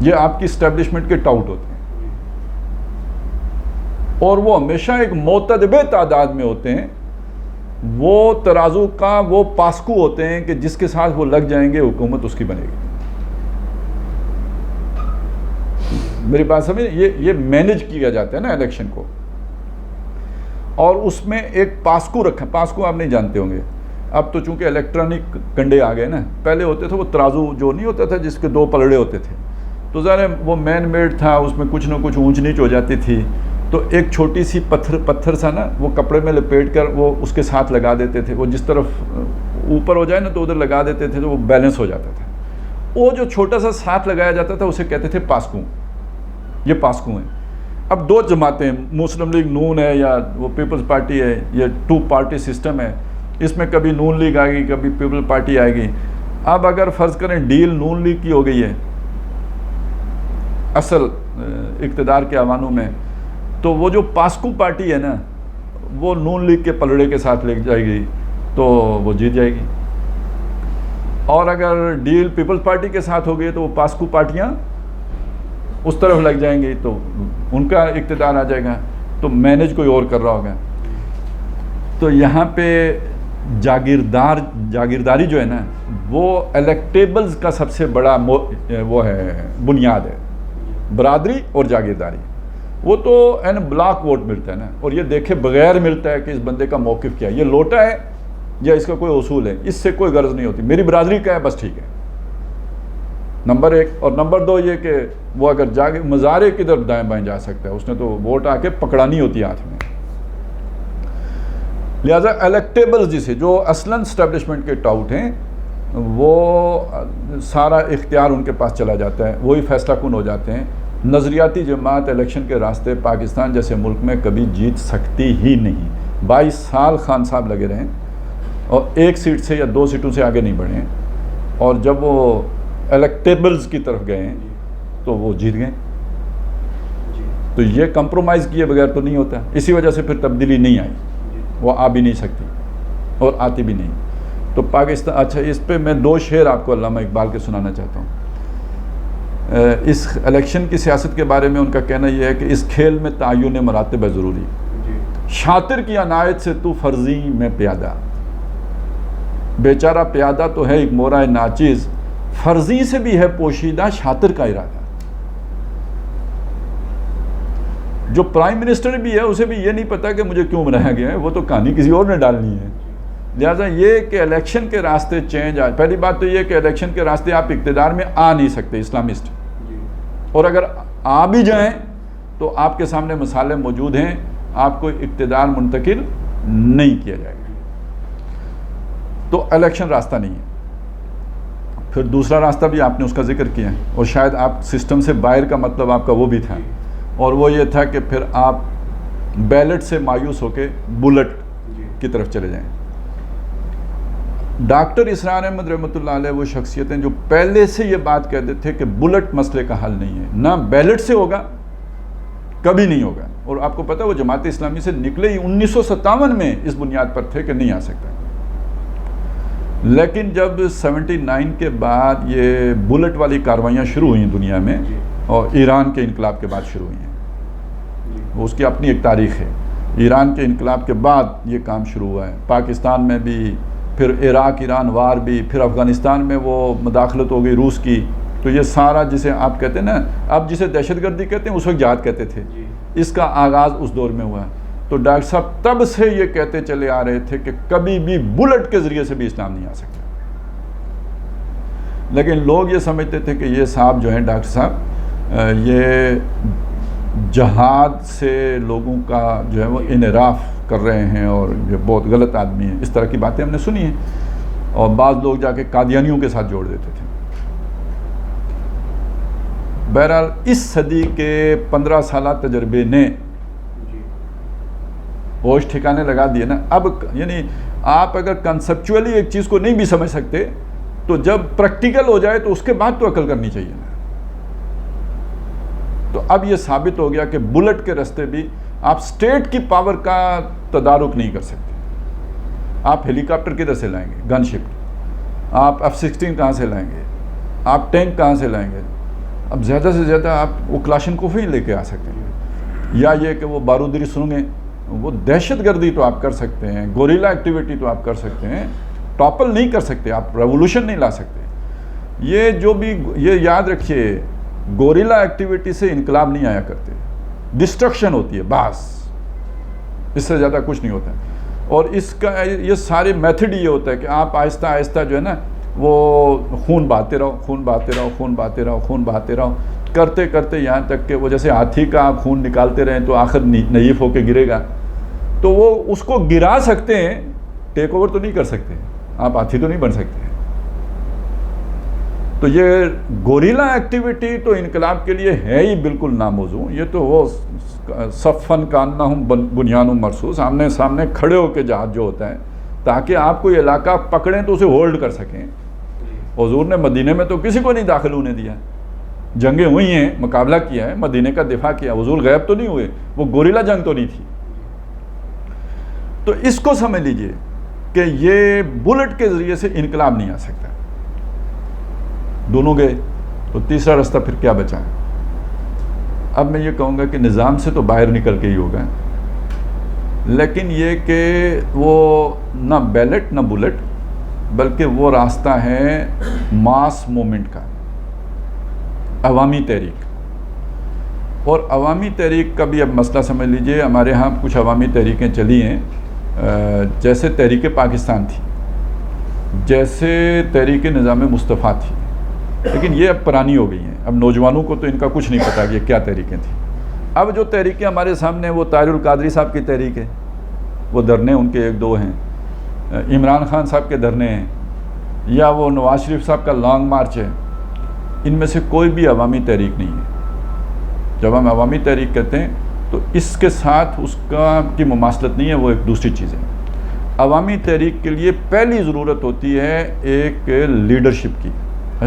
ये आपकी इस्टेब्लिशमेंट के टाउट होते हैं, और वो हमेशा एक मोतदबे तादाद में होते हैं। वो तराजू का वो पास्कू होते हैं कि जिसके साथ वो लग जाएंगे हुकूमत उसकी बनेगी। मेरी बात समझ, ये मैनेज किया जाता है ना इलेक्शन को, और उसमें एक पास्कू रखा। पास्कू आप नहीं जानते होंगे, अब तो चूंकि इलेक्ट्रॉनिक कंडे आ गए ना, पहले होते थे वो तराजू जो नहीं होता था जिसके दो पलड़े होते थे, तो ज़रा वो मैन मेड था, उसमें कुछ ना कुछ ऊंच नीच हो जाती थी, तो एक छोटी सी पत्थर सा ना वो कपड़े में लपेट कर वो उसके साथ लगा देते थे, वो जिस तरफ ऊपर हो जाए ना तो उधर लगा देते थे, तो वो बैलेंस हो जाता था। वो जो छोटा सा साथ लगाया जाता था उसे कहते थे पास्कू। ये पास्कू हैं। अब दो जमातें, मुस्लिम लीग नून है या वो पीपल्स पार्टी है, ये टू पार्टी सिस्टम है, इसमें कभी नून लीग आएगी कभी पीपल्स पार्टी आएगी। अब अगर फ़र्ज़ करें डील नून लीग की हो गई है असल इक़्तिदार के अवानों में, तो वो जो पास्कू पार्टी है ना वो नून लीग के पलड़े के साथ ले जाएगी तो वो जीत जाएगी, और अगर डील पीपल्स पार्टी के साथ हो गई तो वो पास्कू पार्टियाँ उस तरफ लग जाएंगी तो उनका इक़्तिदार आ जाएगा, तो मैनेज कोई और कर रहा होगा। तो यहाँ पे जागीरदारी जो है ना वो इलेक्टेबल्स का सबसे बड़ा वो है, बुनियाद है, बरादरी और जागीरदारी। वो तो एन ब्लॉक वोट मिलता है ना, और ये देखे बगैर मिलता है कि इस बंदे का मौक़िफ़ क्या है, ये लोटा है या इसका कोई उसूल है, इससे कोई गर्ज नहीं होती, मेरी बरादरी का है बस ठीक है, नंबर एक। और नंबर दो ये कि वो अगर जाके मज़ारे किधर दाएं बाएं जा सकता है, उसने तो वोट आके पकड़ानी होती है हाथ में। लिहाजा इलेक्टेबल्स जिसे जो असलन इस्टेब्लिशमेंट के टाउट हैं वो सारा इख्तियार उनके पास चला जाता है, वही फैसला कुन हो जाते हैं। नज़रियाती जमात इलेक्शन के रास्ते पाकिस्तान जैसे मुल्क में कभी जीत सकती ही नहीं। 22 साल खान साहब लगे रहें और एक सीट से या 2 सीटों से आगे नहीं बढ़े, और जब वो इलेक्टेबल्स की तरफ गए तो वो जीत गए। तो ये कंप्रोमाइज़ किए बगैर तो नहीं होता, इसी वजह से फिर तब्दीली नहीं आई, वो आ भी नहीं सकती और आती भी नहीं। तो पाकिस्तान, अच्छा इस पे मैं 2 शेर आपको अल्लामा इकबाल के सुनाना चाहता हूँ। इस इलेक्शन की सियासत के बारे में उनका कहना यह है कि इस खेल में तय्युन मरातिब है ज़रूरी, शातिर की अनायत से तू फर्जी में प्यादा, बेचारा प्यादा तो है एक मोरा नाचीज़, फर्जी से भी है पोशीदा शातिर का इरादा। जो प्राइम मिनिस्टर भी है उसे भी ये नहीं पता कि मुझे क्यों बनाया गया है, वो तो कहानी किसी और ने डालनी है। लिहाजा ये कि इलेक्शन के रास्ते चेंज आ, पहली बात तो ये कि इलेक्शन के रास्ते आप इक़्तिदार में आ नहीं सकते इस्लामिस्ट, और अगर आ भी जाएं तो आपके सामने मसाले मौजूद हैं, आपको इक़्तिदार मुंतकिल नहीं किया जाएगा, तो इलेक्शन रास्ता नहीं है। फिर दूसरा रास्ता भी आपने उसका जिक्र किया है, और शायद आप सिस्टम से बाहर का मतलब आपका वो भी था, और वो ये था कि फिर आप बैलेट से मायूस होकर बुलेट की तरफ चले जाएं। डॉक्टर इसरार अहमद रहमतुल्लाह अलैह वो शख्सियतें जो पहले से ये बात कहते थे कि बुलेट मसले का हल नहीं है, ना बैलेट से होगा, कभी नहीं होगा। और आपको पता है वो जमात इस्लामी से निकले ही 1957 में इस बुनियाद पर थे कि नहीं आ सकता। लेकिन जब 79 के बाद ये बुलेट वाली कार्रवाइयाँ शुरू हुई दुनिया में, और ईरान के इनकलाब के बाद शुरू हुई हैं, उसकी अपनी एक तारीख़ है। ईरान के इनकलाब के बाद ये काम शुरू हुआ है, पाकिस्तान में भी, फिर इराक ईरान वार भी, फिर अफ़गानिस्तान में वो मुदाखलत हो गई रूस की। तो ये सारा जिसे आप कहते हैं ना, अब जिसे दहशतगर्दी कहते हैं उस वक्त जिहाद कहते थे, इसका आगाज़ उस दौर में हुआ। तो डॉक्टर साहब तब से ये कहते चले आ रहे थे कि कभी भी बुलेट के ज़रिए से भी इस्लाम नहीं आ सकता। लेकिन लोग ये समझते थे कि ये साहब जो हैं डॉक्टर साहब, ये जहाद से लोगों का जो है वो इनराफ कर रहे हैं और ये बहुत गलत आदमी है। इस तरह की बातें हमने सुनी हैं, और बाज़ लोग जाके कादियानियों के साथ जोड़ देते थे। बहरहाल इस सदी के 15 साल तजर्बे ने होश ठिकाने लगा दिए ना। अब यानी आप अगर कंसेप्चुअली एक चीज़ को नहीं भी समझ सकते, तो जब प्रैक्टिकल हो जाए तो उसके बाद तो अकल करनी चाहिए ना। तो अब ये साबित हो गया कि बुलेट के रास्ते भी आप स्टेट की पावर का तदारुक नहीं कर सकते। आप हेलीकॉप्टर किधर से लाएंगे, गनशिप, आप F-16 कहाँ से लाएंगे, आप टैंक कहाँ से लाएंगे, अब ज़्यादा से ज़्यादा आप वो क्लाशनकोफ ही लेके आ सकते हैं, या ये कि वो बारूदी सुरंगें, वो दहशतगर्दी तो आप कर सकते हैं, गोरिल्ला एक्टिविटी तो आप कर सकते हैं, टॉपल नहीं कर सकते, आप रेवोल्यूशन नहीं ला सकते। ये जो भी, ये याद रखिए, गोरिल्ला एक्टिविटी से इनकलाब नहीं आया करते, डिस्ट्रक्शन होती है बस, इससे ज़्यादा कुछ नहीं होता है। और इसका ये सारे मेथड ये होता है कि आप आहिस्ता आहिस्ता जो है ना वो खून बहाते रहो, खून बहाते रहो, खून बहाते रहो, खून बहाते रहो, करते करते यहाँ तक कि वो जैसे हाथी का आप खून निकालते रहें तो आखिर नईफ होके गिरेगा, तो वो उसको गिरा सकते हैं, टेक ओवर तो नहीं कर सकते, आप हाथी तो नहीं बन सकते। तो ये गोरिल्ला एक्टिविटी तो इनकलाब के लिए है ही बिल्कुल नामौजू। ये तो वो सफ़न कान्ना हम बुनियान मरसूस, आमने सामने खड़े होकर जहाज जो होता है, ताकि आप कोई इलाका पकड़ें तो उसे होल्ड कर सकें। हुजूर ने मदीने में तो किसी को नहीं दाखिल होने दिया, जंगें हुई हैं, मुकाबला किया है, मदीने का दिफा किया, हुजूर गायब तो नहीं हुए, वो गोरिल्ला जंग तो नहीं थी। तो इसको समझ लीजिए कि ये बुलेट के ज़रिए से इनकलाब नहीं आ सकता। दोनों गए तो तीसरा रास्ता फिर क्या बचा है? अब मैं ये कहूँगा कि निज़ाम से तो बाहर निकल के ही होगा, लेकिन ये कि वो ना बैलेट ना बुलेट, बल्कि वो रास्ता है मास मूवमेंट का, अवामी तहरीक। और अवामी तहरीक का भी अब मसला समझ लीजिए, हमारे यहाँ कुछ अवामी तहरीकें चली हैं, जैसे तहरीक पाकिस्तान थी, जैसे तहरीक निज़ाम मुस्तफ़ा थी, लेकिन ये अब पुरानी हो गई हैं। अब नौजवानों को तो इनका कुछ नहीं पता कि ये क्या तहरीकें थी। अब जो तहरीकें हमारे सामने, वो ताहिरुल कादरी साहब की तहरीक है, वो धरने उनके एक दो हैं, इमरान खान साहब के धरने हैं, या वो नवाज शरीफ साहब का लॉन्ग मार्च है। इनमें से कोई भी अवामी तहरीक नहीं है। जब हम अवामी तहरीक कहते हैं तो इसके साथ उसका की मुमासलत नहीं है, वो एक दूसरी चीज़ है। अवामी तहरीक के लिए पहली ज़रूरत होती है एक लीडरशिप की।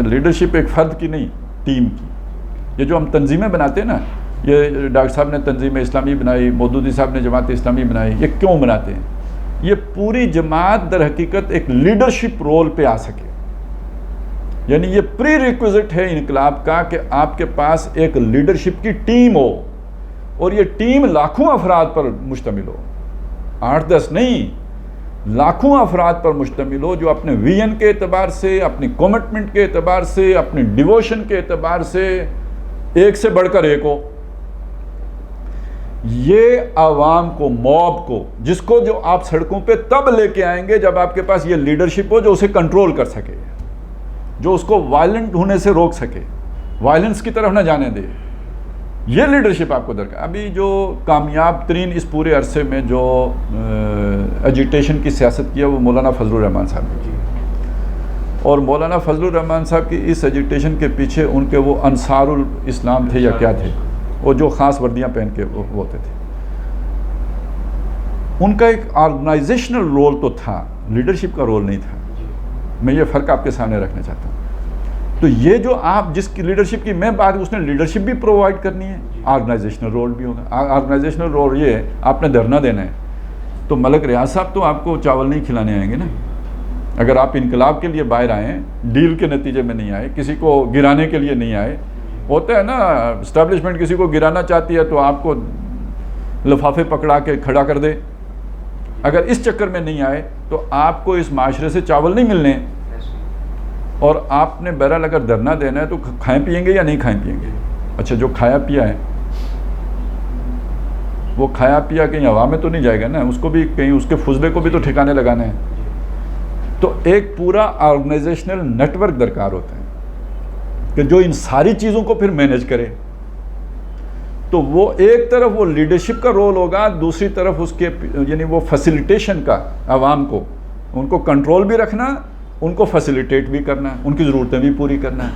लीडरशिप एक फ़र्द की नहीं, टीम की। ये जो हम तंजीमें बनाते हैं ना, ये डॉक्टर साहब ने तंजीम इस्लामी बनाई, मौदूदी साहब ने जमात इस्लामी बनाई, ये क्यों बनाते हैं? ये पूरी जमात दर हकीकत एक लीडरशिप रोल पे आ सके। यानी ये प्री रिक्विजिट है इनकलाब का कि आपके पास एक लीडरशिप की टीम हो, और ये टीम लाखों अफराद पर मुश्तमिल हो, 8-10 नहीं, लाखों अफराद पर मुश्तमिल हो, जो अपने विजन के एतबार से, अपनी कमिटमेंट के एतबार से, अपनी डिवोशन के एतबार से एक से बढ़कर एक हो। ये आवाम को, मॉब को, जिसको जो आप सड़कों पे तब लेके आएंगे जब आपके पास ये लीडरशिप हो जो उसे कंट्रोल कर सके, जो उसको वायलेंट होने से रोक सके, वायलेंस की तरफ ना जाने दे। ये लीडरशिप आपको दरकार। अभी जो कामयाब तरीन इस पूरे अरसे में जो एजिटेशन की सियासत किया वो मौलाना फजलुर रहमान साहब ने की। और मौलाना फजलुर रहमान साहब की इस एजिटेशन के पीछे उनके वो अंसारुल इस्लाम थे या क्या थे, वो जो ख़ास वर्दियाँ पहन के वो होते थे, उनका एक ऑर्गेनाइजेशनल रोल तो था, लीडरशिप का रोल नहीं था। मैं ये फ़र्क आपके सामने रखना चाहता हूँ। तो ये जो आप जिसकी लीडरशिप की मैं बात, उसने लीडरशिप भी प्रोवाइड करनी है, ऑर्गेनाइजेशनल रोल भी होगा। ऑर्गेनाइजेशनल रोल ये है, आपने धरना देना है तो मलक रियाज साहब तो आपको चावल नहीं खिलाने आएंगे ना। अगर आप इनकलाब के लिए बाहर आए, डील के नतीजे में नहीं आए, किसी को गिराने के लिए नहीं आए, होता है ना इस्टेब्लिशमेंट किसी को गिराना चाहती है तो आपको लिफाफे पकड़ा के खड़ा कर दे। अगर इस चक्कर में नहीं आए तो आपको इस माशरे से चावल नहीं मिलने, और आपने बहरहाल अगर धरना देना है तो खाएं पिएंगे या नहीं खाएं पिएंगे। अच्छा, जो खाया पिया है वो खाया पिया कहीं हवा में तो नहीं जाएगा ना, उसको भी कहीं उसके फुजले को भी तो ठिकाने लगाना है। तो एक पूरा ऑर्गेनाइजेशनल नेटवर्क दरकार होता है कि जो इन सारी चीज़ों को फिर मैनेज करे। तो वो एक तरफ वो लीडरशिप का रोल होगा, दूसरी तरफ उसके यानी वो फैसिलिटेशन का, आवाम को उनको कंट्रोल भी रखना, उनको फैसिलिटेट भी करना, उनकी ज़रूरतें भी पूरी करना।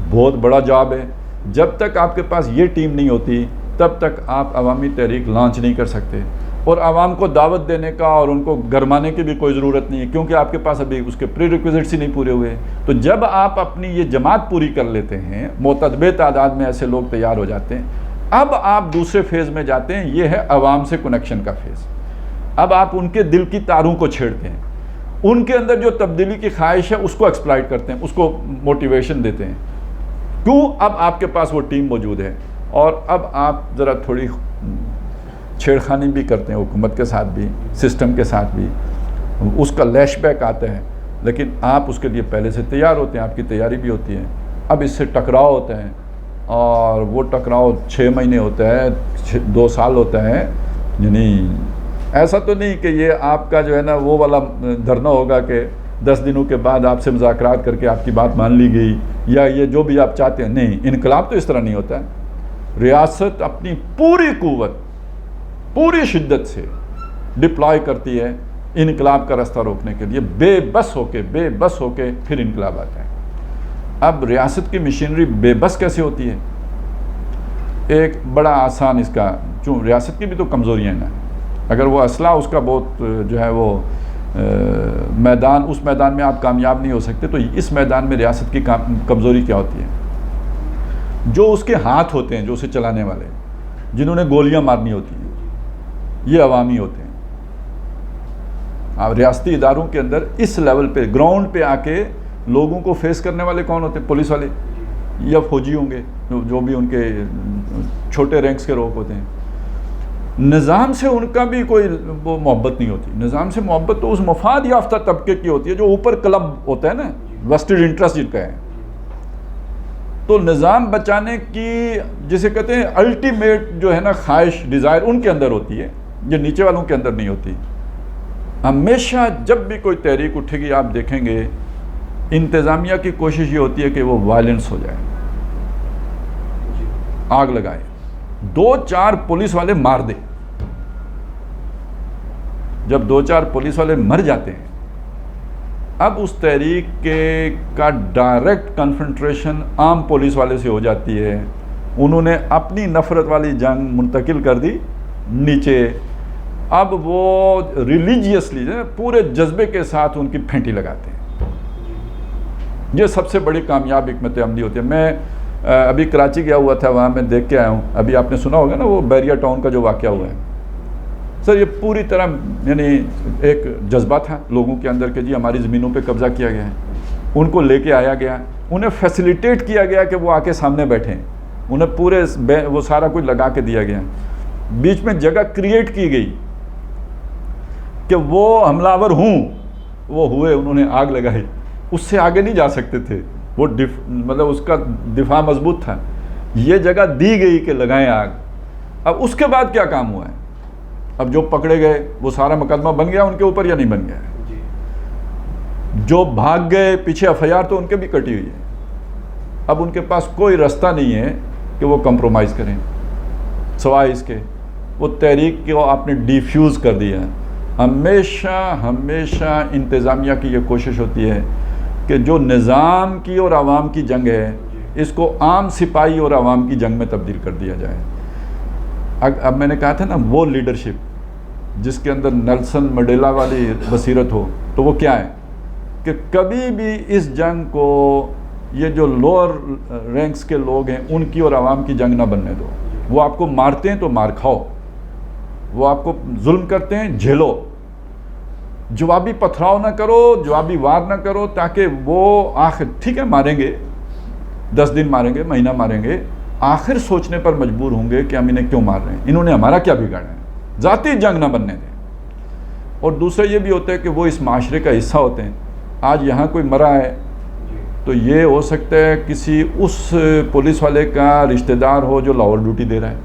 बहुत बड़ा जॉब है। जब तक आपके पास ये टीम नहीं होती तब तक आप अवामी तहरीक लॉन्च नहीं कर सकते, और आवाम को दावत देने का और उनको गरमाने की भी कोई ज़रूरत नहीं है, क्योंकि आपके पास अभी उसके प्री रिक्विजिट्स ही नहीं पूरे हुए। तो जब आप अपनी ये जमात पूरी कर लेते हैं, मोतदबे तादाद में ऐसे लोग तैयार हो जाते हैं, अब आप दूसरे फेज़ में जाते हैं। ये है आवाम से कनेक्शन का फेज़। अब आप उनके दिल की तारों को छेड़ते हैं, उनके अंदर जो तब्दीली की ख्वाहिश है उसको एक्सप्लॉइट करते हैं, उसको मोटिवेशन देते हैं। क्यों? अब आपके पास वो टीम मौजूद है और अब आप ज़रा थोड़ी छेड़खानी भी करते हैं हुकूमत के साथ भी, सिस्टम के साथ भी, उसका लैशबैक आता है, लेकिन आप उसके लिए पहले से तैयार होते हैं, आपकी तैयारी भी होती है। अब इससे टकराव होता है और वो टकराव 6 महीने होता है, 2 साल होता है, यानी ऐसा तो नहीं कि ये आपका जो है ना वो वाला धरना होगा कि 10 दिनों के बाद आपसे मुज़ाकरात करके आपकी बात मान ली गई या ये जो भी आप चाहते हैं। नहीं, इनकलाब तो इस तरह नहीं होता है। रियासत अपनी पूरी कुव्वत, पूरी शिद्दत से डिप्लॉय करती है इनकलाब का रास्ता रोकने के लिए, बेबस होके फिर इनकलाब आता है। अब रियासत की मशीनरी बेबस कैसे होती है? एक बड़ा आसान इसका, चूँ रियासत की भी तो कमज़ोरियाँ हैं ना, अगर वो असला उसका बहुत जो है वो मैदान, उस मैदान में आप कामयाब नहीं हो सकते, तो इस मैदान में रियासत की कमज़ोरी क्या होती है? जो उसके हाथ होते हैं, जो उसे चलाने वाले, जिन्होंने गोलियां मारनी होती हैं, ये अवामी होते हैं। अब रियासती इदारों के अंदर इस लेवल पे, ग्राउंड पे आके लोगों को फेस करने वाले कौन होते हैं? पुलिस वाले या फौजी होंगे, जो भी उनके छोटे रैंक्स के लोग होते हैं। निज़ाम से उनका भी कोई वो मोहब्बत नहीं होती। निज़ाम से मोहब्बत तो उस मफाद याफ्ता तबके की होती है जो ऊपर क्लब होता है ना, वेस्टेड इंटरेस्ट जिनका है। तो निज़ाम बचाने की जिसे कहते हैं अल्टीमेट जो है ना ख्वाहिश, डिज़ायर उनके अंदर होती है, ये नीचे वालों के अंदर नहीं होती। हमेशा जब भी कोई तहरीक उठेगी आप देखेंगे इंतज़ामिया की कोशिश ये होती है कि वो वायलेंस हो जाए, आग लगाए, 2-4 पुलिस वाले मार दे। जब 2-4 पुलिस वाले मर जाते हैं, अब उस तहरीक के का डायरेक्ट कन्फ्रंट्रेशन आम पुलिस वाले से हो जाती है। उन्होंने अपनी नफ़रत वाली जंग मुंतकिल कर दी नीचे। अब वो रिलीजियसली पूरे जज्बे के साथ उनकी फेंटी लगाते हैं। ये सबसे बड़ी कामयाब हिकमत अमली होती है। मैं अभी कराची गया हुआ था, वहाँ मैं देख के आया हूँ। अभी आपने सुना होगा ना वो बैरिया टाउन का जो वाक़या हुआ है सर, ये पूरी तरह यानी एक जज्बा था लोगों के अंदर कि जी हमारी ज़मीनों पे कब्ज़ा किया गया है। उनको लेके आया गया, उन्हें फैसिलिटेट किया गया कि वो आके सामने बैठें, उन्हें पूरे वो सारा कुछ लगा के दिया गया। बीच में जगह क्रिएट की गई कि वो हमलावर हूँ, वो हुए, उन्होंने आग लगाई। उससे आगे नहीं जा सकते थे वो, मतलब उसका दिफा मजबूत था। ये जगह दी गई कि लगाएं आग। अब उसके बाद क्या काम हुआ है? अब जो पकड़े गए वो सारा मुकदमा बन गया उनके ऊपर या नहीं बन गया? जो भाग गए पीछे एफआईआर तो उनके भी कटी हुई है। अब उनके पास कोई रास्ता नहीं है कि वो कंप्रोमाइज़ करें, सवाए इसके वो तहरीक को आपने डिफ्यूज़ कर दिया। हमेशा इंतज़ामिया की ये कोशिश होती है कि जो निज़ाम की और आवाम की जंग है, इसको आम सिपाही और आवाम की जंग में तब्दील कर दिया जाए। अब मैंने कहा था ना वो लीडरशिप जिसके अंदर नेल्सन मंडेला वाली बसीरत हो, तो वो क्या है कि कभी भी इस जंग को ये जो लोअर रैंक्स के लोग हैं उनकी और आवाम की जंग ना बनने दो। वो आपको मारते हैं तो मार खाओ, वो आपको जुल्म करते हैं झेलो, जवाबी पथराव ना करो, जवाबी वार ना करो, ताकि वो आखिर ठीक है मारेंगे, 10 दिन मारेंगे, महीना मारेंगे, आखिर सोचने पर मजबूर होंगे कि हम इन्हें क्यों मार रहे हैं, इन्होंने हमारा क्या बिगाड़ा है। ज़ाती जंग ना बनने दें। और दूसरा ये भी होता है कि वो इस माशरे का हिस्सा होते हैं। आज यहाँ कोई मरा है तो ये हो सकता है किसी उस पुलिस वाले का रिश्तेदार हो जो लाहौर ड्यूटी दे रहा है,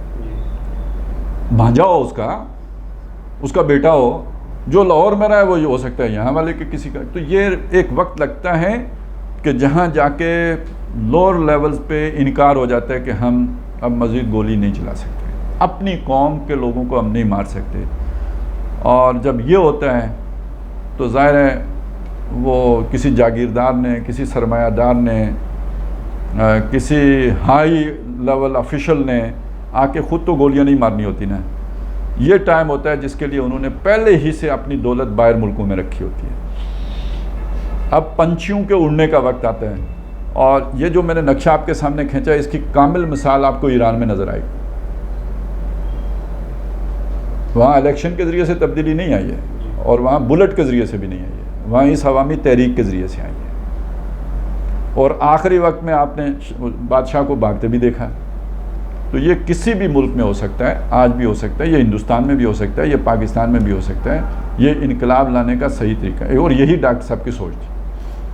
भांजा हो उसका बेटा हो जो लाहौर में रहा है, वो ये हो सकता है यहाँ वाले के किसी का। तो ये एक वक्त लगता है कि जहाँ जाके लोअर लेवल्स पे इनकार हो जाता है कि हम अब मज़ीद गोली नहीं चला सकते, अपनी कौम के लोगों को हम नहीं मार सकते। और जब ये होता है तो ज़ाहिर है वो किसी जागीरदार ने, किसी सरमायादार ने, किसी हाई लेवल ऑफिशियल ने आके ख़ुद तो गोलियां नहीं मारनी होती ना। ये टाइम होता है जिसके लिए उन्होंने पहले ही से अपनी दौलत बाहर मुल्कों में रखी होती है। अब पंछियों के उड़ने का वक्त आता है। और ये जो मैंने नक्शा आपके सामने खींचा है, इसकी कामिल मिसाल आपको ईरान में नज़र आएगी। वहाँ इलेक्शन के ज़रिए से तब्दीली नहीं आई है और वहाँ बुलेट के ज़रिए से भी नहीं आई है, वहाँ इस अवामी तहरीक के ज़रिए से आई है। और आखिरी वक्त में आपने बादशाह को भागते भी देखा। तो ये किसी भी मुल्क में हो सकता है, आज भी हो सकता है, ये हिंदुस्तान में भी हो सकता है, ये पाकिस्तान में भी हो सकता है। ये इनकलाब लाने का सही तरीका है और यही डॉक्टर साहब की सोच थी।